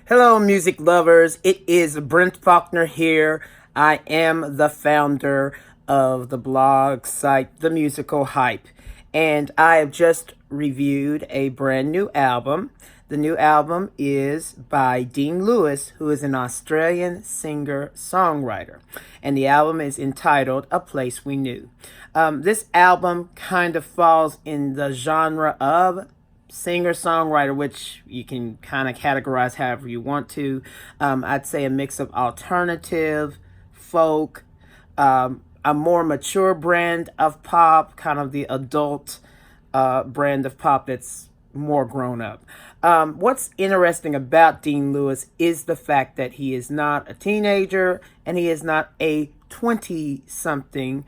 Hello, music lovers. It is Brent Faulkner here. I am the founder of the blog site, The Musical Hype, and I have just reviewed a brand new album. The new album is by Dean Lewis, who is an Australian singer-songwriter, and the album is entitled A Place We Knew. This album kind of falls in the genre of singer-songwriter, which you can kind of categorize however you want to. I'd say a mix of alternative, folk, a more mature brand of pop, kind of the adult brand of pop that's more grown up. What's interesting about Dean Lewis is the fact that he is not a teenager and he is not a 20-something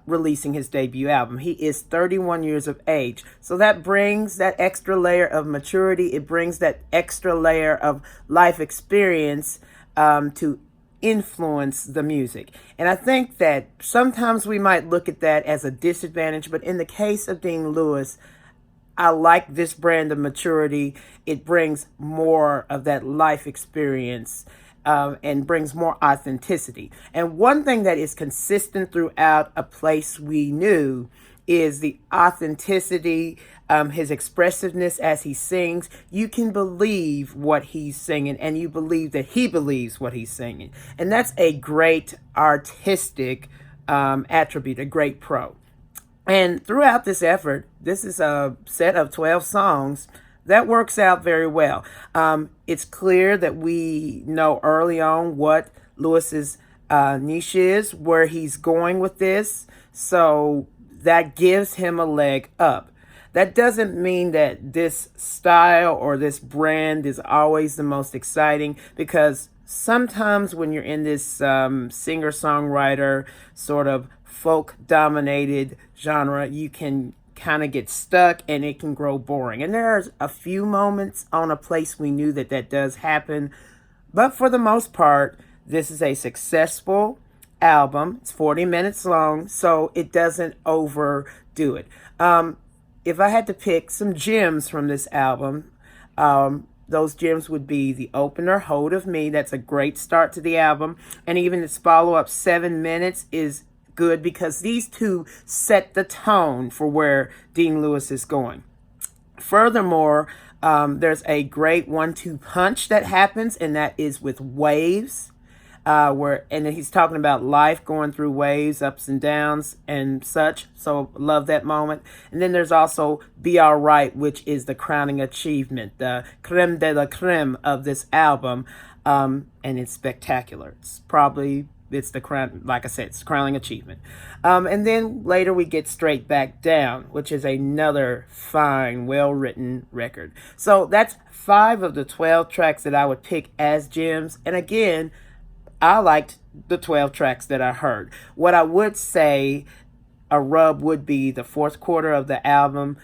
releasing his debut album. He is 31 years of age. So that brings that extra layer of maturity. It brings that extra layer of life experience to influence the music. And I think that sometimes we might look at that as a disadvantage, but in the case of Dean Lewis, I like this brand of maturity. It brings more of that life experience and brings more authenticity. And one thing that is consistent throughout A Place We Knew is the authenticity, his expressiveness as he sings. You can believe what he's singing, and you believe that he believes what he's singing. And that's a great artistic attribute, a great pro. And throughout this effort, this is a set of 12 songs that works out very well. It's clear that we know early on what Lewis's niche is, where he's going with this. So that gives him a leg up. That doesn't mean that this style or this brand is always the most exciting, because sometimes when you're in this singer-songwriter sort of folk-dominated genre, you can kind of get stuck and it can grow boring. And there's a few moments on A Place We Knew that does happen. But for the most part, this is a successful album. It's 40 minutes long, so it doesn't overdo it. If I had to pick some gems from this album, those gems would be the opener, Hold of Me. That's a great start to the album. And even its follow-up, 7 Minutes, is good because these two set the tone for where Dean Lewis is going. Furthermore, there's a great 1-2 punch that happens, and that is with Waves, and he's talking about life going through waves, ups and downs and such. So love that moment. And then there's also Be Alright, which is the crowning achievement, the creme de la creme of this album, and it's spectacular. It's the crown, like I said, it's the crowning achievement. And then later we get Straight Back Down, which is another fine, well-written record. So that's 5 of the 12 tracks that I would pick as gems. And again, I liked the 12 tracks that I heard. What I would say a rub would be the fourth quarter of the album.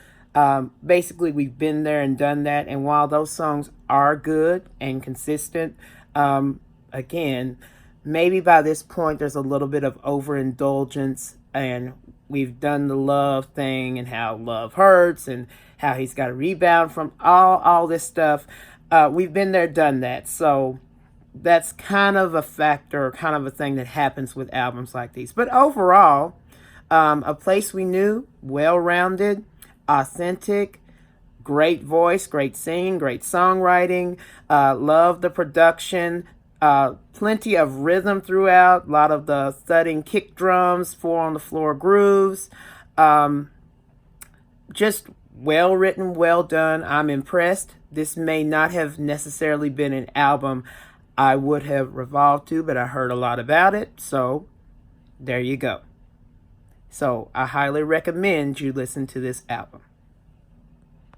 Basically, we've been there and done that. And while those songs are good and consistent, again, maybe by this point there's a little bit of overindulgence, and we've done the love thing and how love hurts and how he's got to rebound from all this stuff. We've been there, done that. So that's kind of a factor, kind of a thing that happens with albums like these. But overall, A Place We Knew, well-rounded, authentic, great voice, great singing, great songwriting. Love the production. Plenty of rhythm throughout, a lot of the thudding kick drums, 4 on the floor grooves. Just well written, well done. I'm impressed. This may not have necessarily been an album I would have revolved to, but I heard a lot about it, so there you go. So I highly recommend you listen to this album.